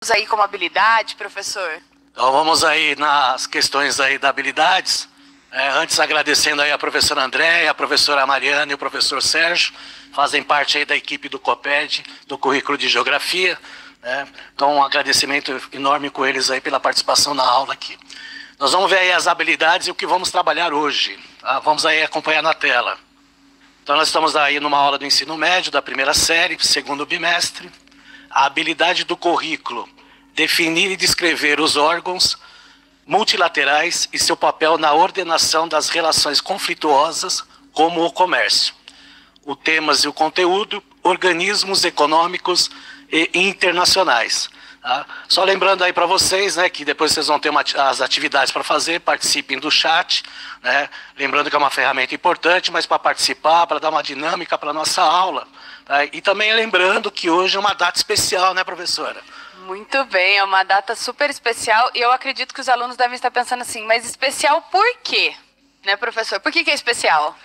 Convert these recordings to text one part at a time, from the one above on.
aí como habilidade, professor? Então vamos aí nas questões aí da habilidades. Antes agradecendo aí a professora Andréia, a professora Mariana e o professor Sérgio, fazem parte aí da equipe do COPED, do currículo de Geografia, né? Então um agradecimento enorme com eles aí pela participação na aula aqui. Nós vamos ver aí as habilidades e o que vamos trabalhar hoje, tá? Vamos aí acompanhar na tela. Então nós estamos aí numa aula do ensino médio, da primeira série, segundo bimestre. A habilidade do currículo: definir e descrever os órgãos multilaterais e seu papel na ordenação das relações conflituosas, como o comércio. O temas e o conteúdo: organismos econômicos e internacionais. Tá? Só lembrando aí para vocês, né, que depois vocês vão ter as atividades para fazer, participem do chat, né? Lembrando que é uma ferramenta importante, mas para participar, para dar uma dinâmica para a nossa aula. Tá? E também lembrando que hoje é uma data especial, né, professora? Muito bem, é uma data super especial e eu acredito que os alunos devem estar pensando assim, mas especial por quê? Né, professor? Por que é especial?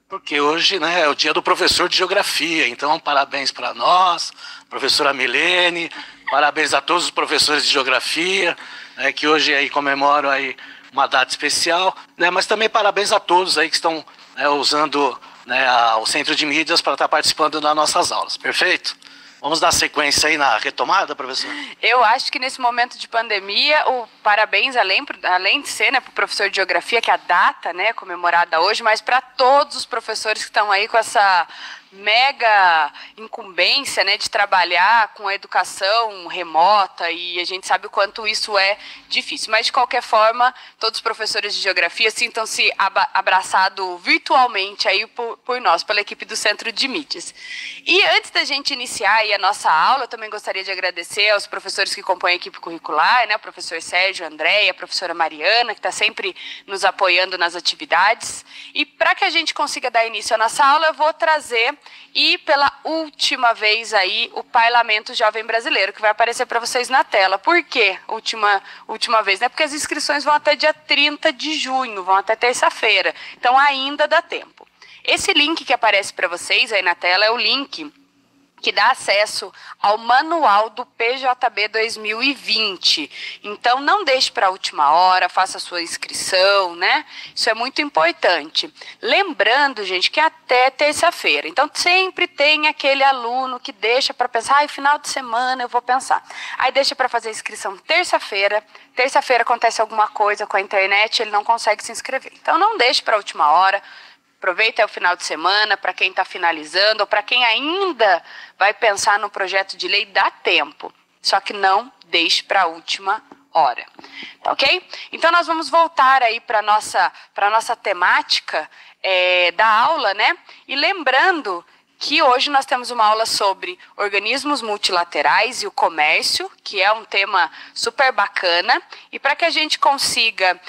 Porque hoje, né, é o dia do professor de Geografia, então parabéns para nós, professora Milene, parabéns a todos os professores de Geografia, né, que hoje aí comemoram aí uma data especial, né, mas também parabéns a todos aí que estão, né, usando, né, o Centro de Mídias para estar participando das nossas aulas, perfeito? Vamos dar sequência aí na retomada, professor? Eu acho que nesse momento de pandemia, o parabéns, além de ser, né, para o professor de Geografia, que é a data, né, comemorada hoje, mas para todos os professores que estão aí com essa mega incumbência, né, de trabalhar com a educação remota, e a gente sabe o quanto isso é difícil. Mas, de qualquer forma, todos os professores de Geografia sintam-se abraçados virtualmente aí por nós, pela equipe do Centro de Mídias. E antes da gente iniciar aí a nossa aula, eu também gostaria de agradecer aos professores que compõem a equipe curricular, né, o professor Sérgio, a Andréia, a professora Mariana, que está sempre nos apoiando nas atividades. E para que a gente consiga dar início à nossa aula, eu vou trazer, e pela última vez aí, o Parlamento Jovem Brasileiro, que vai aparecer para vocês na tela. Por quê? Última vez, né? Porque as inscrições vão até dia 30 de junho, vão até terça-feira. Então ainda dá tempo. Esse link que aparece para vocês aí na tela é o link que dá acesso ao manual do PJB 2020. Então, não deixe para a última hora, faça a sua inscrição, né? Isso é muito importante. Lembrando, gente, que até terça-feira. Então, sempre tem aquele aluno que deixa para pensar, final de semana eu vou pensar. Aí deixa para fazer a inscrição terça-feira. Terça-feira acontece alguma coisa com a internet, ele não consegue se inscrever. Então, não deixe para a última hora. Aproveita o final de semana para quem está finalizando ou para quem ainda vai pensar no projeto de lei, dá tempo. Só que não deixe para a última hora. Tá ok? Então nós vamos voltar aí para a nossa temática da aula, né? E lembrando que hoje nós temos uma aula sobre organismos multilaterais e o comércio, que é um tema super bacana. E para que a gente consiga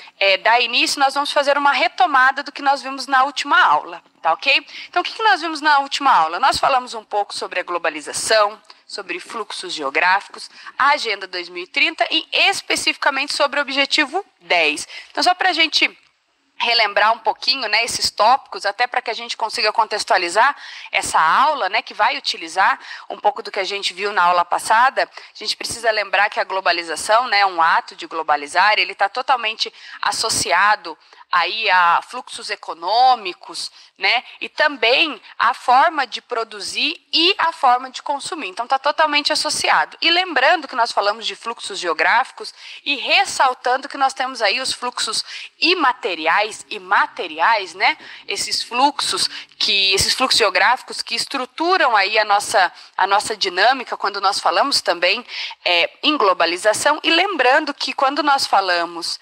dar início, nós vamos fazer uma retomada do que nós vimos na última aula, tá ok? Então, o que nós vimos na última aula? Nós falamos um pouco sobre a globalização, sobre fluxos geográficos, a Agenda 2030 e especificamente sobre o Objetivo 10. Então, só para a gente relembrar um pouquinho, né, esses tópicos, até para que a gente consiga contextualizar essa aula, né, que vai utilizar um pouco do que a gente viu na aula passada. A gente precisa lembrar que a globalização, né, um ato de globalizar, ele está totalmente associado aí a fluxos econômicos, né, e também a forma de produzir e a forma de consumir. Então, está totalmente associado. E lembrando que nós falamos de fluxos geográficos e ressaltando que nós temos aí os fluxos imateriais e materiais, né, esses fluxos geográficos que estruturam aí a nossa dinâmica quando nós falamos também em globalização. E lembrando que quando nós falamos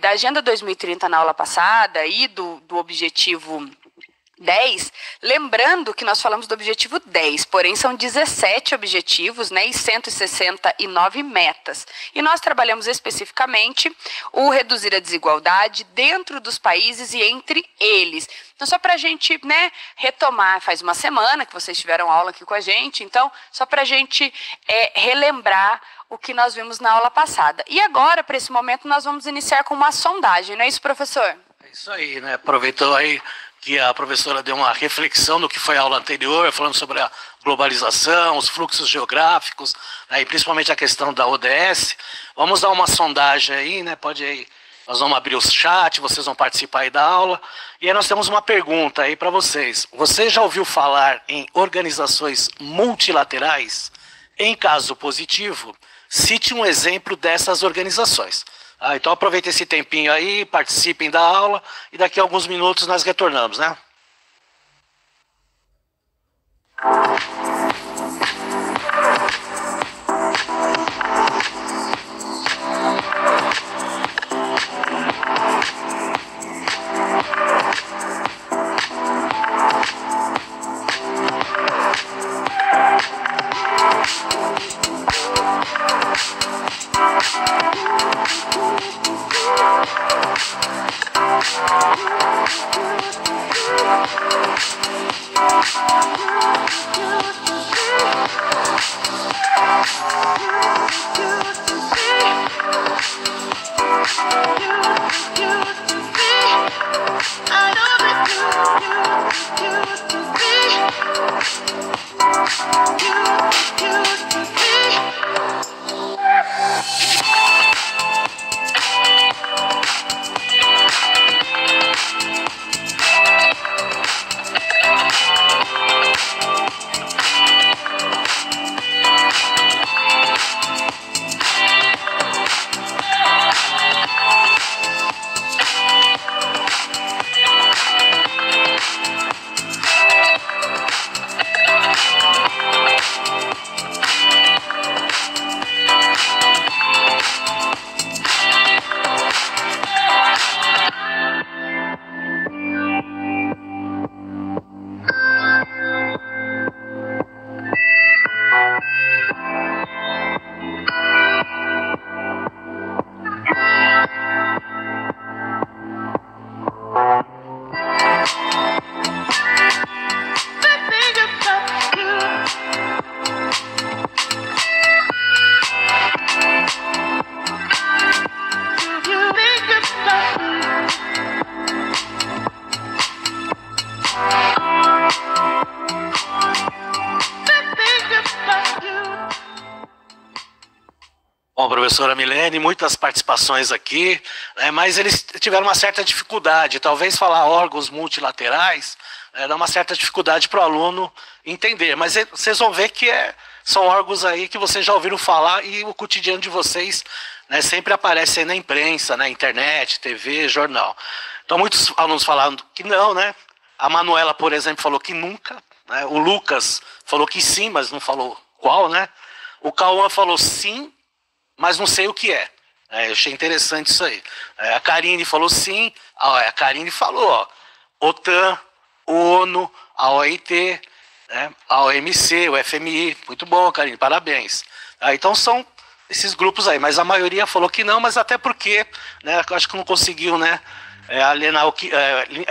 da Agenda 2030 na aula passada e do Objetivo 10, lembrando que nós falamos do Objetivo 10, porém são 17 objetivos, né, e 169 metas. E nós trabalhamos especificamente o reduzir a desigualdade dentro dos países e entre eles. Então, só para a gente, né, retomar, faz uma semana que vocês tiveram aula aqui com a gente, então, só para a gente relembrar o que nós vimos na aula passada. E agora, para esse momento, nós vamos iniciar com uma sondagem, não é isso, professor? É isso aí, né? Aproveitou aí que a professora deu uma reflexão do que foi a aula anterior, falando sobre a globalização, os fluxos geográficos, né, e principalmente a questão da ODS. Vamos dar uma sondagem aí, né? Pode aí, nós vamos abrir o chat, vocês vão participar aí da aula. E aí nós temos uma pergunta aí para vocês. Você já ouviu falar em organizações multilaterais? Em caso positivo, cite um exemplo dessas organizações. Então aproveitem esse tempinho aí, participem da aula e daqui a alguns minutos nós retornamos, né? Bom, professora Milene, muitas participações aqui, né, mas eles tiveram uma certa dificuldade. Talvez falar órgãos multilaterais dá uma certa dificuldade para o aluno entender. Mas vocês vão ver que são órgãos aí que vocês já ouviram falar e o cotidiano de vocês, né, sempre aparece aí na imprensa, na internet, TV, jornal. Então muitos alunos falaram que não, né? A Manuela, por exemplo, falou que nunca. Né? O Lucas falou que sim, mas não falou qual, né? O Cauã falou sim, mas não sei o que é. Eu achei interessante isso aí. A Karine falou sim. A Karine falou, ó, OTAN, ONU, a OIT, né, a OMC, o FMI. Muito bom, Karine, parabéns. Então são esses grupos aí, mas a maioria falou que não, mas até porque, né, eu acho que não conseguiu, né, alienar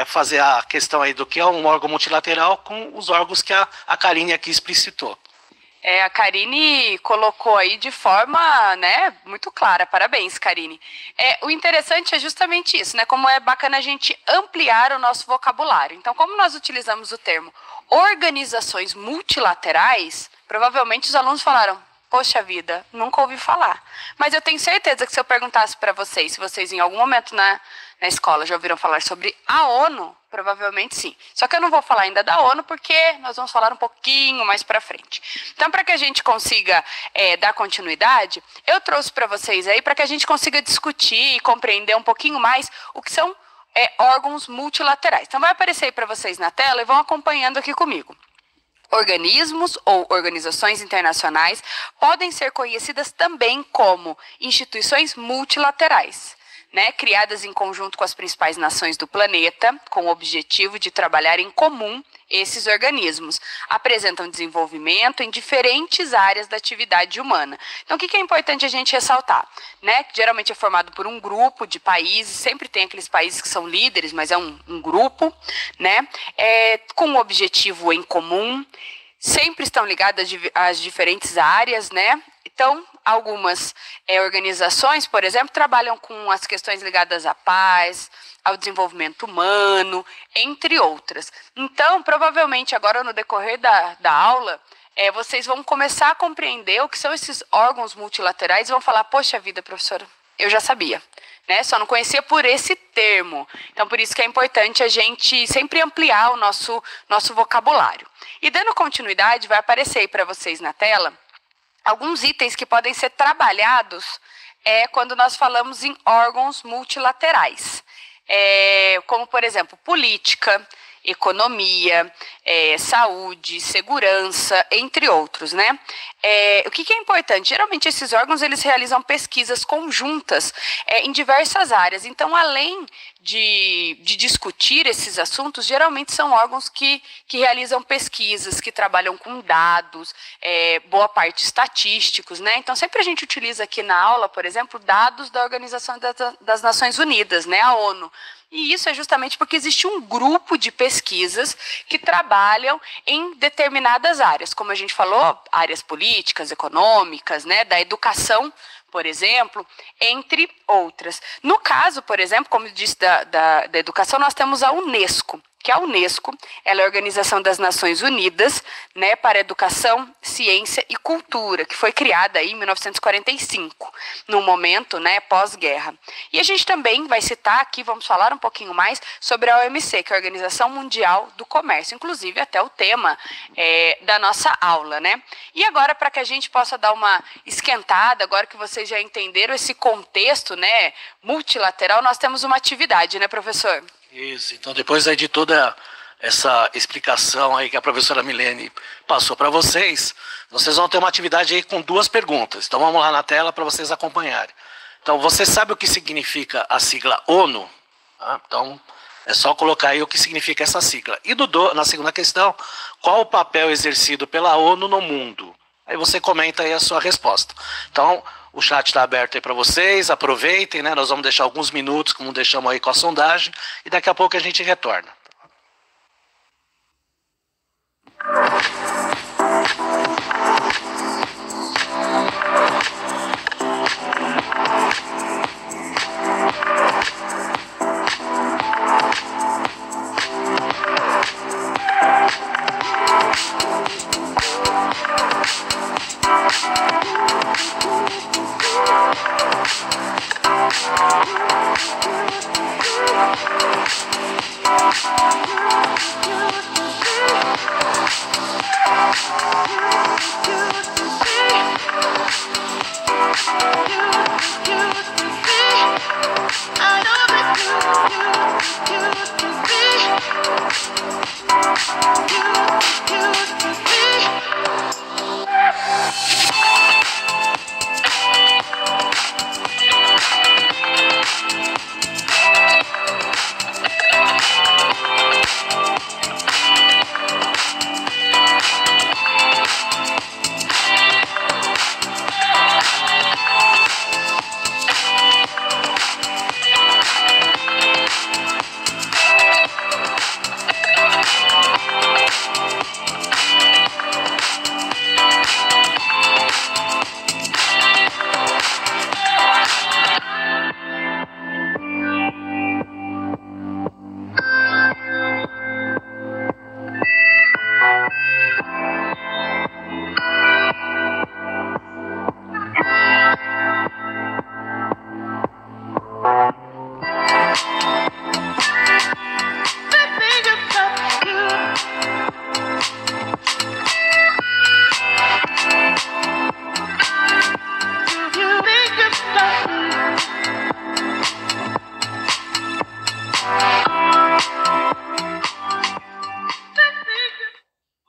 fazer a questão aí do que é um órgão multilateral com os órgãos que a Karine aqui explicitou. A Karine colocou aí de forma, né, muito clara. Parabéns, Karine. O interessante é justamente isso, né? Como é bacana a gente ampliar o nosso vocabulário. Então, como nós utilizamos o termo organizações multilaterais, provavelmente os alunos falaram: poxa vida, nunca ouvi falar. Mas eu tenho certeza que se eu perguntasse para vocês, se vocês em algum momento na escola já ouviram falar sobre a ONU, provavelmente sim. Só que eu não vou falar ainda da ONU, porque nós vamos falar um pouquinho mais para frente. Então, para que a gente consiga dar continuidade, eu trouxe para vocês aí, para que a gente consiga discutir e compreender um pouquinho mais o que são órgãos multilaterais. Então, vai aparecer aí para vocês na tela e vão acompanhando aqui comigo. Organismos ou organizações internacionais podem ser conhecidas também como instituições multilaterais, né, criadas em conjunto com as principais nações do planeta, com o objetivo de trabalhar em comum. Esses organismos apresentam desenvolvimento em diferentes áreas da atividade humana. Então, o que é importante a gente ressaltar? Né? Que geralmente é formado por um grupo de países, sempre tem aqueles países que são líderes, mas é um grupo, né? Com um objetivo em comum, sempre estão ligados às diferentes áreas, né? Então, algumas organizações, por exemplo, trabalham com as questões ligadas à paz, ao desenvolvimento humano, entre outras. Então, provavelmente, agora no decorrer da aula, vocês vão começar a compreender o que são esses órgãos multilaterais e vão falar, poxa vida, professora, eu já sabia, né? Só não conhecia por esse termo. Então, por isso que é importante a gente sempre ampliar o nosso vocabulário. E dando continuidade, vai aparecer aí para vocês na tela alguns itens que podem ser trabalhados quando nós falamos em órgãos multilaterais. Como, por exemplo, política, economia, saúde, segurança, entre outros, né? O que é importante? Geralmente esses órgãos eles realizam pesquisas conjuntas em diversas áreas. Então, além de discutir esses assuntos, geralmente são órgãos que realizam pesquisas, que trabalham com dados, boa parte estatísticos, né? Então, sempre a gente utiliza aqui na aula, por exemplo, dados da Organização das Nações Unidas, né? A ONU. E isso é justamente porque existe um grupo de pesquisas que trabalham em determinadas áreas, como a gente falou, áreas políticas, econômicas, né, da educação, por exemplo, entre outras. No caso, por exemplo, como eu disse, da educação, nós temos a Unesco, que a Unesco ela é a Organização das Nações Unidas, né, para a Educação, Ciência e Cultura, que foi criada aí em 1945, no momento, né, pós-guerra. E a gente também vai citar aqui, vamos falar um pouquinho mais sobre a OMC, que é a Organização Mundial do Comércio, inclusive até o tema da nossa aula, né? E agora, para que a gente possa dar uma esquentada, agora que vocês já entenderam esse contexto, né, multilateral, nós temos uma atividade, né, professor? Isso, então depois aí de toda essa explicação aí que a professora Milene passou para vocês, vocês vão ter uma atividade aí com 2 perguntas. Então vamos lá na tela para vocês acompanharem. Então, você sabe o que significa a sigla ONU? Então, é só colocar aí o que significa essa sigla. E na segunda questão, qual o papel exercido pela ONU no mundo? Aí você comenta aí a sua resposta. Então, o chat está aberto aí para vocês, aproveitem, né? Nós vamos deixar alguns minutos, como deixamos aí com a sondagem, e daqui a pouco a gente retorna.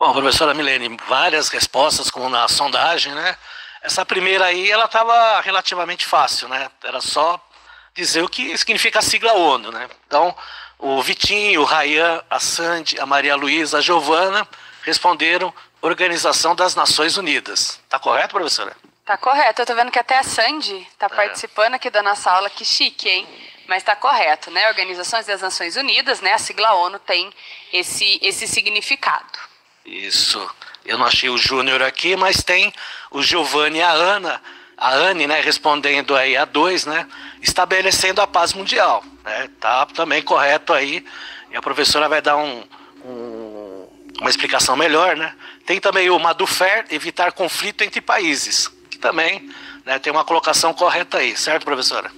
Bom, professora Milene, várias respostas, como na sondagem, né? Essa primeira aí, ela estava relativamente fácil, né? Era só dizer o que significa a sigla ONU, né? Então, o Vitinho, o Rayan, a Sandy, a Maria Luísa, a Giovana responderam Organização das Nações Unidas. Tá correto, professora? Tá correto. Eu tô vendo que até a Sandy tá participando aqui da nossa aula. Que chique, hein? Mas tá correto, né? Organizações das Nações Unidas, né? A sigla ONU tem esse significado. Isso. Eu não achei o Júnior aqui, mas tem o Giovanni e a Ana, a Anne, né, respondendo aí a 2, né, estabelecendo a paz mundial, né, tá também correto aí, e a professora vai dar uma explicação melhor, né. Tem também o Madufer, evitar conflito entre países, que também, né, tem uma colocação correta aí, certo, professora?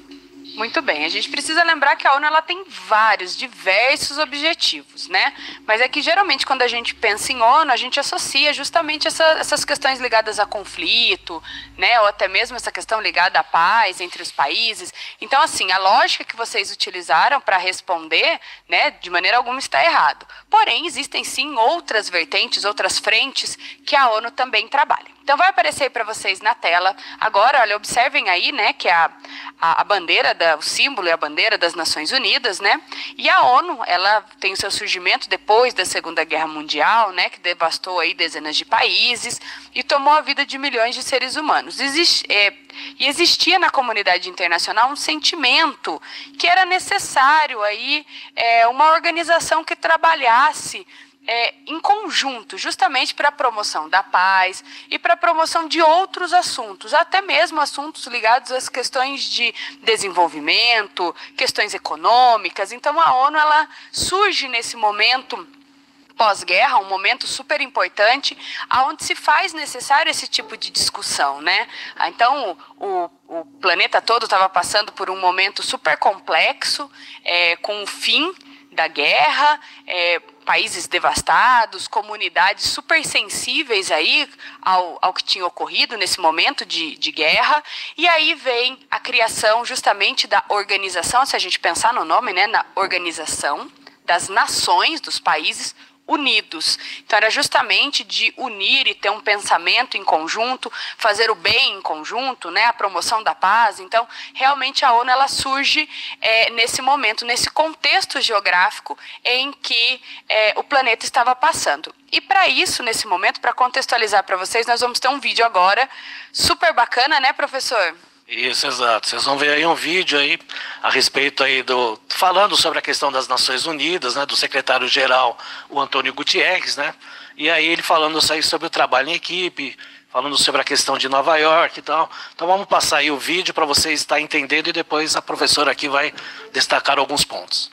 Muito bem, a gente precisa lembrar que a ONU ela tem diversos objetivos, né? Mas é que geralmente quando a gente pensa em ONU, a gente associa justamente essas questões ligadas a conflito, né? Ou até mesmo essa questão ligada à paz entre os países. Então, assim, a lógica que vocês utilizaram para responder, né, de maneira alguma está errado. Porém, existem sim outras vertentes, outras frentes que a ONU também trabalha. Então vai aparecer para vocês na tela. Agora, olha, observem aí, né, que a bandeira, o símbolo e a bandeira das Nações Unidas, né? E a ONU, ela tem o seu surgimento depois da Segunda Guerra Mundial, né, que devastou aí dezenas de países e tomou a vida de milhões de seres humanos. E existia na comunidade internacional um sentimento que era necessário aí uma organização que trabalhasse em conjunto, justamente para a promoção da paz e para a promoção de outros assuntos, até mesmo assuntos ligados às questões de desenvolvimento, questões econômicas. Então a ONU ela surge nesse momento pós-guerra, um momento super importante, onde se faz necessário esse tipo de discussão, né? Então o planeta todo estava passando por um momento super complexo, com o fim da guerra, países devastados, comunidades super sensíveis aí ao que tinha ocorrido nesse momento de guerra, e aí vem a criação justamente da organização, se a gente pensar no nome, né, na Organização das Nações dos Países Unidos. Então era justamente de unir e ter um pensamento em conjunto, fazer o bem em conjunto, né, a promoção da paz. Então realmente a ONU ela surge nesse momento, nesse contexto geográfico em que o planeta estava passando. E para isso, nesse momento, para contextualizar para vocês, nós vamos ter um vídeo agora super bacana, né, professor? Isso, exato. Vocês vão ver aí um vídeo aí a respeito aí falando sobre a questão das Nações Unidas, né, do secretário-geral, o Antônio Guterres, né, e aí ele falando aí sobre o trabalho em equipe, falando sobre a questão de Nova York e tal. Então vamos passar aí o vídeo para vocês estarem entendendo e depois a professora aqui vai destacar alguns pontos.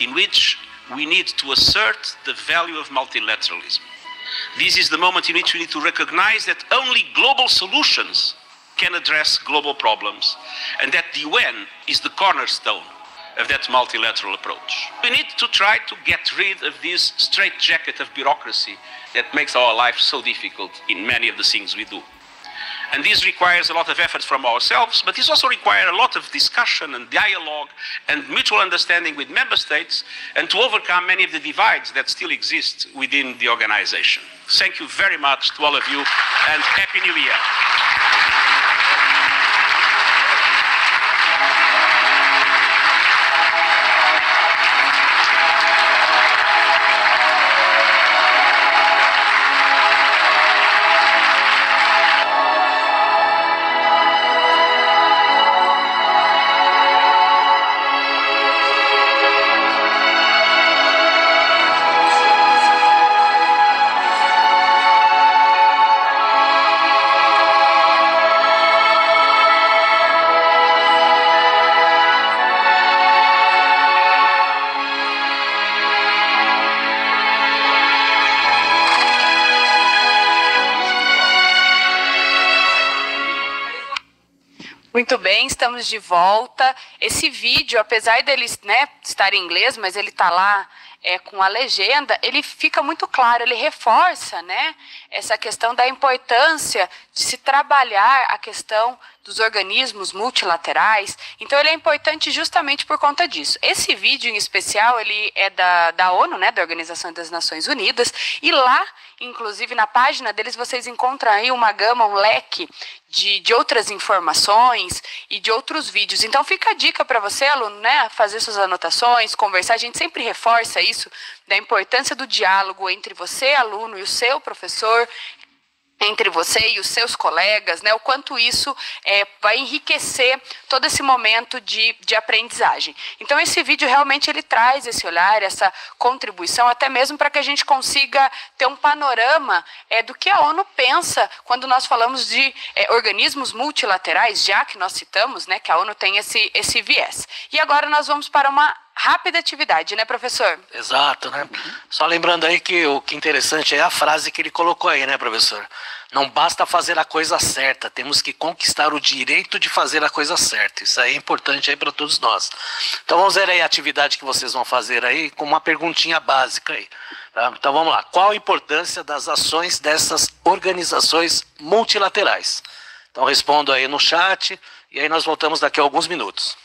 In which we need to assert the value of multilateralism. This is the moment in which we need to recognize that only global solutions can address global problems, and that the UN is the cornerstone of that multilateral approach. We need to try to get rid of this straitjacket of bureaucracy that makes our life so difficult in many of the things we do. And this requires a lot of effort from ourselves, but this also requires a lot of discussion and dialogue and mutual understanding with member states, and to overcome many of the divides that still exist within the organization. Thank you very much to all of you, and Happy New Year. Muito bem, estamos de volta. Esse vídeo, apesar dele, né, estar em inglês, mas ele está lá com a legenda, ele fica muito claro, ele reforça, né, essa questão da importância de se trabalhar a questão dos organismos multilaterais. Então ele é importante justamente por conta disso. Esse vídeo em especial, ele é da ONU, né, da Organização das Nações Unidas, e lá, inclusive na página deles, vocês encontram aí uma gama, um leque de outras informações e de outros vídeos. Então fica a dica para você, aluno, né, fazer suas anotações, conversar. A gente sempre reforça isso, da importância do diálogo entre você, aluno, e o seu professor, entre você e os seus colegas, né, o quanto isso vai enriquecer todo esse momento de aprendizagem. Então, esse vídeo realmente ele traz esse olhar, essa contribuição, até mesmo para que a gente consiga ter um panorama do que a ONU pensa quando nós falamos de organismos multilaterais, já que nós citamos, né, que a ONU tem esse viés. E agora nós vamos para uma rápida atividade, né, professor? Exato, né? Só lembrando aí que o que é interessante é a frase que ele colocou aí, né, professor? Não basta fazer a coisa certa, temos que conquistar o direito de fazer a coisa certa. Isso aí é importante aí para todos nós. Então vamos ver aí a atividade que vocês vão fazer aí com uma perguntinha básica aí. Tá? Então vamos lá. Qual a importância das ações dessas organizações multilaterais? Então respondo aí no chat e aí nós voltamos daqui a alguns minutos.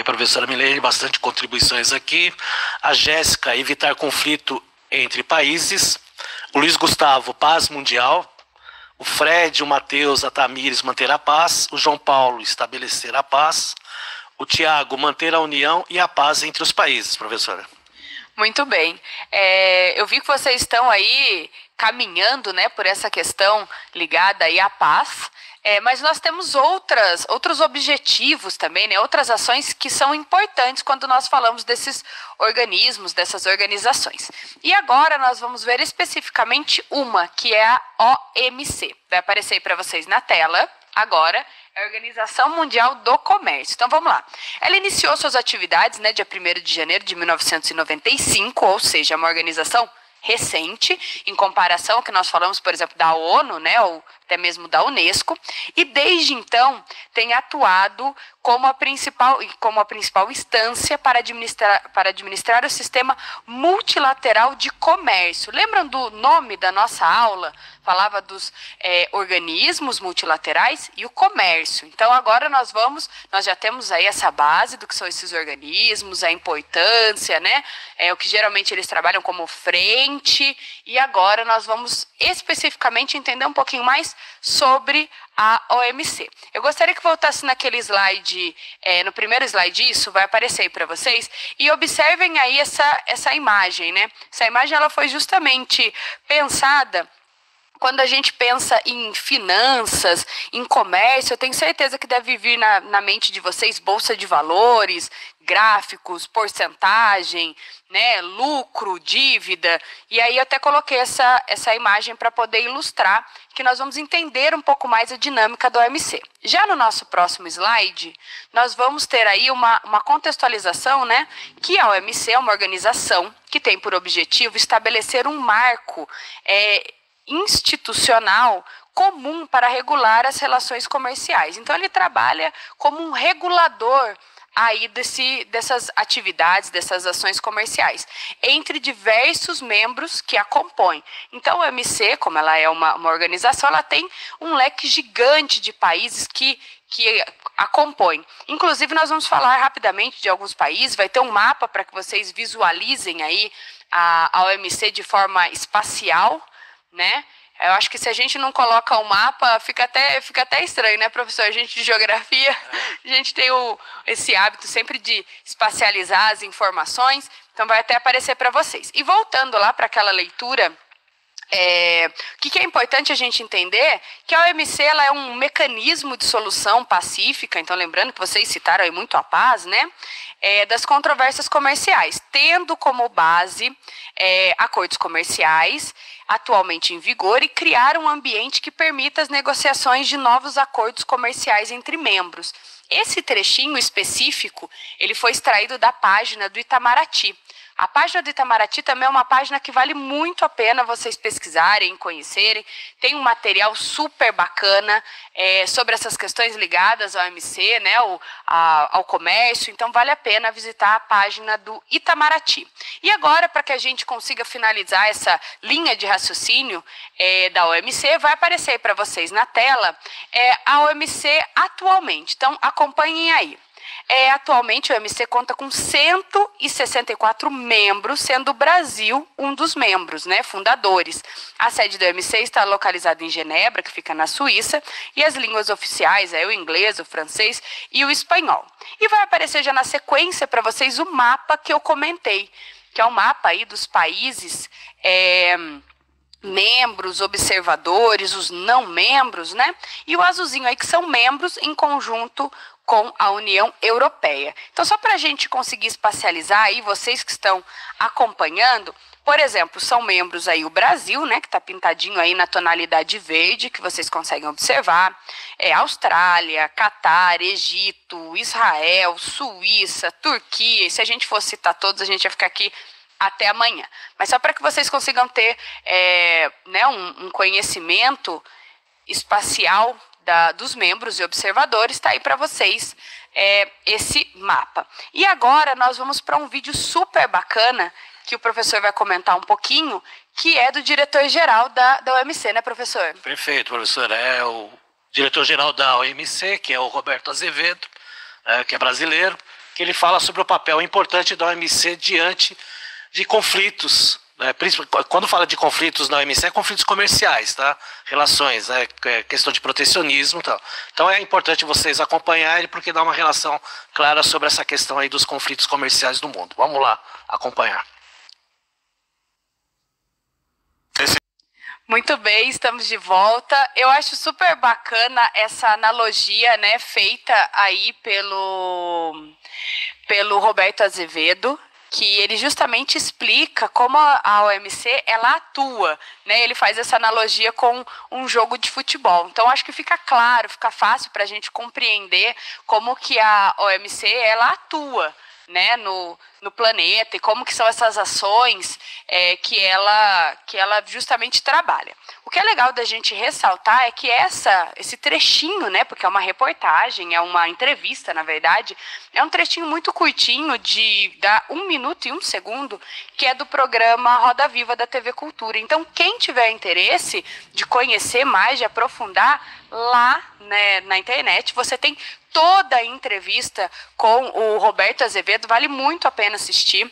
Professora Milene, bastante contribuições aqui. A Jéssica, evitar conflito entre países. O Luiz Gustavo, paz mundial. O Fred, o Matheus, a Tamires, manter a paz. O João Paulo, estabelecer a paz. O Tiago, manter a união e a paz entre os países, professora. Muito bem. Eu vi que vocês estão aí caminhando, né, por essa questão ligada aí à paz. Mas nós temos outros objetivos também, né? Outras ações que são importantes quando nós falamos desses organismos, dessas organizações. E agora nós vamos ver especificamente uma, que é a OMC. Vai aparecer aí para vocês na tela agora. É a Organização Mundial do Comércio. Então vamos lá. Ela iniciou suas atividades, né, dia 1º de janeiro de 1995, ou seja, uma organização recente, em comparação ao que nós falamos, por exemplo, da ONU, né, ou até mesmo da Unesco, e desde então tem atuado como a principal instância para administrar o sistema multilateral de comércio. Lembram do nome da nossa aula? Falava dos organismos multilaterais e o comércio. Então agora nós já temos aí essa base do que são esses organismos, a importância, né? O que geralmente eles trabalham como frente, e agora nós vamos especificamente entender um pouquinho mais mais sobre a OMC. Eu gostaria que voltasse naquele slide, no primeiro slide, isso vai aparecer aí para vocês, e observem aí essa imagem, né? Essa imagem ela foi justamente pensada quando a gente pensa em finanças, em comércio. Eu tenho certeza que deve vir na mente de vocês bolsa de valores, gráficos, porcentagem, né, lucro, dívida. E aí eu até coloquei essa imagem para poder ilustrar que nós vamos entender um pouco mais a dinâmica do OMC. Já no nosso próximo slide, nós vamos ter aí uma contextualização, né, que a OMC é uma organização que tem por objetivo estabelecer um marco institucional comum para regular as relações comerciais. Então, ele trabalha como um regulador aí dessas atividades, dessas ações comerciais, entre diversos membros que a compõem. Então, a OMC, como ela é uma organização, ela tem um leque gigante de países que a compõem. Inclusive, nós vamos falar rapidamente de alguns países, vai ter um mapa para que vocês visualizem aí a OMC de forma espacial, né? Eu acho que se a gente não coloca o mapa, fica até estranho, né, professor? A gente de geografia, a gente tem esse hábito sempre de espacializar as informações, então vai até aparecer para vocês. E voltando lá para aquela leitura, o que é importante a gente entender? Que a OMC ela é um mecanismo de solução pacífica, então lembrando que vocês citaram aí muito a paz, né? Das controvérsias comerciais, tendo como base acordos comerciais atualmente em vigor e criar um ambiente que permita as negociações de novos acordos comerciais entre membros. Esse trechinho específico, ele foi extraído da página do Itamaraty. A página do Itamaraty também é uma página que vale muito a pena vocês pesquisarem, conhecerem. Tem um material super bacana sobre essas questões ligadas ao OMC, né, ao comércio. Então, vale a pena visitar a página do Itamaraty. E agora, para que a gente consiga finalizar essa linha de raciocínio da OMC, vai aparecer para vocês na tela a OMC atualmente. Então, acompanhem aí. Atualmente, o OMC conta com 164 membros, sendo o Brasil um dos membros, né, fundadores. A sede do OMC está localizada em Genebra, que fica na Suíça, e as línguas oficiais o inglês, o francês e o espanhol. E vai aparecer já na sequência para vocês o mapa que eu comentei, que é o mapa aí dos países membros, observadores, os não membros, né? E o azulzinho aí que são membros em conjunto com a União Europeia. Então, só para a gente conseguir espacializar aí, vocês que estão acompanhando, por exemplo, são membros aí o Brasil, né, que está pintadinho aí na tonalidade verde, que vocês conseguem observar, Austrália, Catar, Egito, Israel, Suíça, Turquia. E se a gente fosse citar todos, a gente ia ficar aqui até amanhã. Mas só para que vocês consigam ter né, um conhecimento espacial dos membros e observadores, está aí para vocês esse mapa. E agora nós vamos para um vídeo super bacana, que o professor vai comentar um pouquinho, que é do diretor-geral da OMC, né, professor? Perfeito, professor. É o diretor-geral da OMC, que é o Roberto Azevedo, que é brasileiro, que ele fala sobre o papel importante da OMC diante de conflitos. Quando fala de conflitos na OMC, é conflitos comerciais, tá? Relações, questão de protecionismo e tal. Então é importante vocês acompanharem, porque dá uma relação clara sobre essa questão aí dos conflitos comerciais do mundo. Vamos lá acompanhar. Muito bem, estamos de volta. Eu acho super bacana essa analogia, né, feita aí pelo Roberto Azevedo, que ele justamente explica como a OMC ela atua, né? Ele faz essa analogia com um jogo de futebol. Então, acho que fica claro, fica fácil para a gente compreender como que a OMC ela atua, né, no planeta, e como que são essas ações que ela justamente trabalha. O que é legal da gente ressaltar é que esse trechinho, né, porque é uma reportagem, é uma entrevista, na verdade, é um trechinho muito curtinho, de 1 minuto e 1 segundo, que é do programa Roda Viva da TV Cultura. Então, quem tiver interesse de conhecer mais, de aprofundar, lá, né, na internet, você tem toda a entrevista com o Roberto Azevedo, vale muito a pena assistir.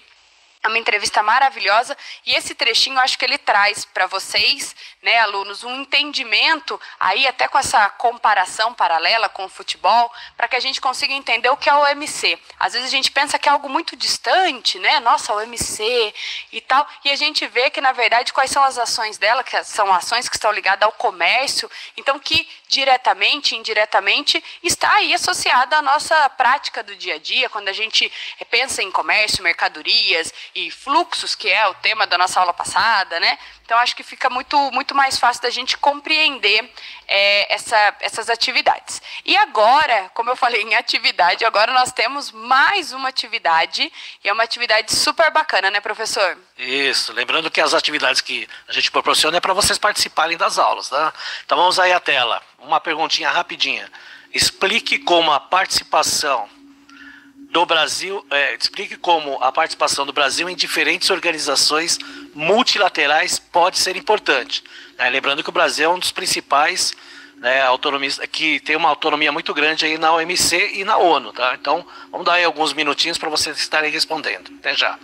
É uma entrevista maravilhosa e esse trechinho eu acho que ele traz para vocês, né, alunos, um entendimento aí até com essa comparação paralela com o futebol, para que a gente consiga entender o que é o OMC. Às vezes a gente pensa que é algo muito distante, né? Nossa, o OMC e tal, e a gente vê que na verdade quais são as ações dela, que são ações que estão ligadas ao comércio, então que diretamente, indiretamente está aí associada à nossa prática do dia a dia, quando a gente pensa em comércio, mercadorias e fluxos, que é o tema da nossa aula passada, né? Então, acho que fica muito mais fácil da gente compreender essas atividades. E agora, como eu falei em atividade, agora nós temos mais uma atividade, e é uma atividade super bacana, né, professor? Isso, lembrando que as atividades que a gente proporciona é para vocês participarem das aulas, tá? Então, vamos aí à tela. Uma perguntinha rapidinha. Explique como a participação do Brasil, explique como a participação do Brasil em diferentes organizações multilaterais pode ser importante. Lembrando que o Brasil é um dos principais, né, autonomias, que tem uma autonomia muito grande aí na OMC e na ONU, tá? Então, vamos dar aí alguns minutinhos para vocês estarem respondendo. Até já.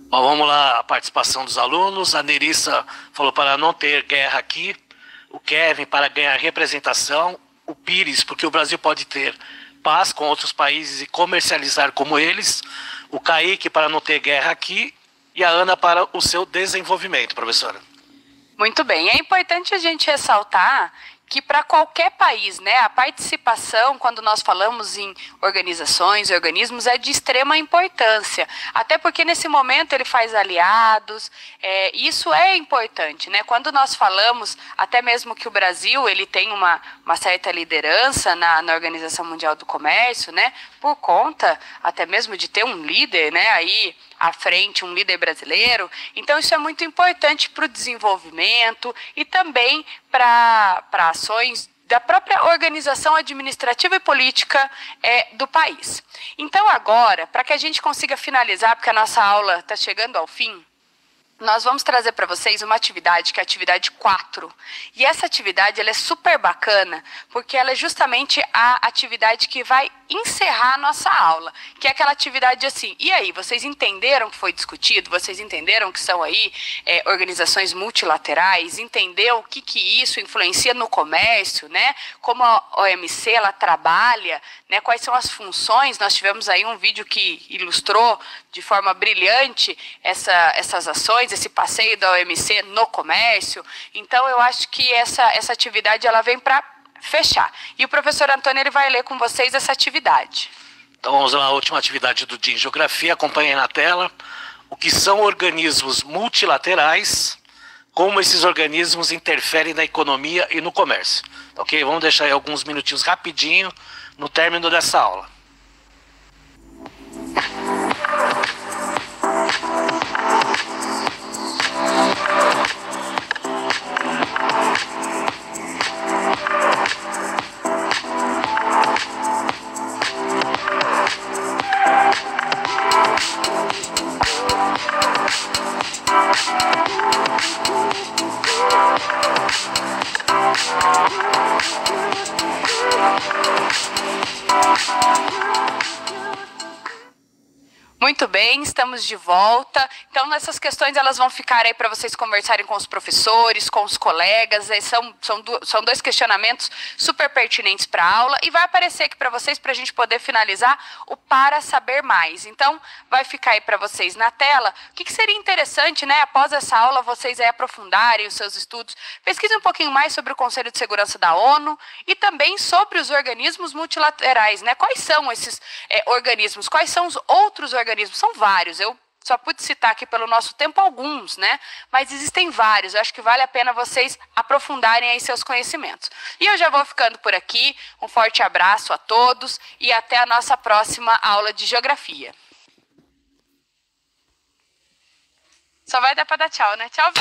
Bom, vamos lá, a participação dos alunos. A Nerissa falou para não ter guerra aqui. O Kevin para ganhar representação. O Pires, porque o Brasil pode ter paz com outros países e comercializar como eles. O Kaique para não ter guerra aqui. E a Ana para o seu desenvolvimento, professora. Muito bem. É importante a gente ressaltar que para qualquer país, né, a participação, quando nós falamos em organizações e organismos, é de extrema importância. Até porque nesse momento ele faz aliados, isso é importante, né? Quando nós falamos, até mesmo que o Brasil ele tem uma certa liderança na Organização Mundial do Comércio, né, por conta até mesmo de ter um líder, né, aí à frente, um líder brasileiro. Então isso é muito importante para o desenvolvimento e também para ações da própria organização administrativa e política do país. Então agora, para que a gente consiga finalizar, porque a nossa aula está chegando ao fim, nós vamos trazer para vocês uma atividade, que é a atividade 4. E essa atividade ela é super bacana, porque ela é justamente a atividade que vai encerrar a nossa aula, que é aquela atividade assim, e aí, vocês entenderam o que foi discutido? Vocês entenderam que são aí organizações multilaterais? Entendeu o que isso influencia no comércio, né? Como a OMC ela trabalha, né? Quais são as funções? Nós tivemos aí um vídeo que ilustrou de forma brilhante essas ações, esse passeio da OMC no comércio. Então, eu acho que essa atividade ela vem para fechar. E o professor Antônio ele vai ler com vocês essa atividade. Então, vamos lá, a última atividade do dia em Geografia. Acompanhem na tela. o que são organismos multilaterais, como esses organismos interferem na economia e no comércio. Ok? Vamos deixar aí alguns minutinhos rapidinho no término dessa aula. Muito bem, estamos de volta. Então, essas questões elas vão ficar aí para vocês conversarem com os professores, com os colegas. São dois questionamentos super pertinentes para a aula e vai aparecer aqui para vocês para a gente poder finalizar o para saber mais. Então, vai ficar aí para vocês na tela. O que seria interessante, né, após essa aula, vocês aí aprofundarem os seus estudos, pesquisem um pouquinho mais sobre o Conselho de Segurança da ONU e também sobre os organismos multilaterais, né? Quais são esses organismos? Quais são os outros organismos? São vários, eu só pude citar aqui pelo nosso tempo alguns, né? Mas existem vários, eu acho que vale a pena vocês aprofundarem aí seus conhecimentos. E eu já vou ficando por aqui, um forte abraço a todos e até a nossa próxima aula de Geografia. Só vai dar para dar tchau, né? Tchau!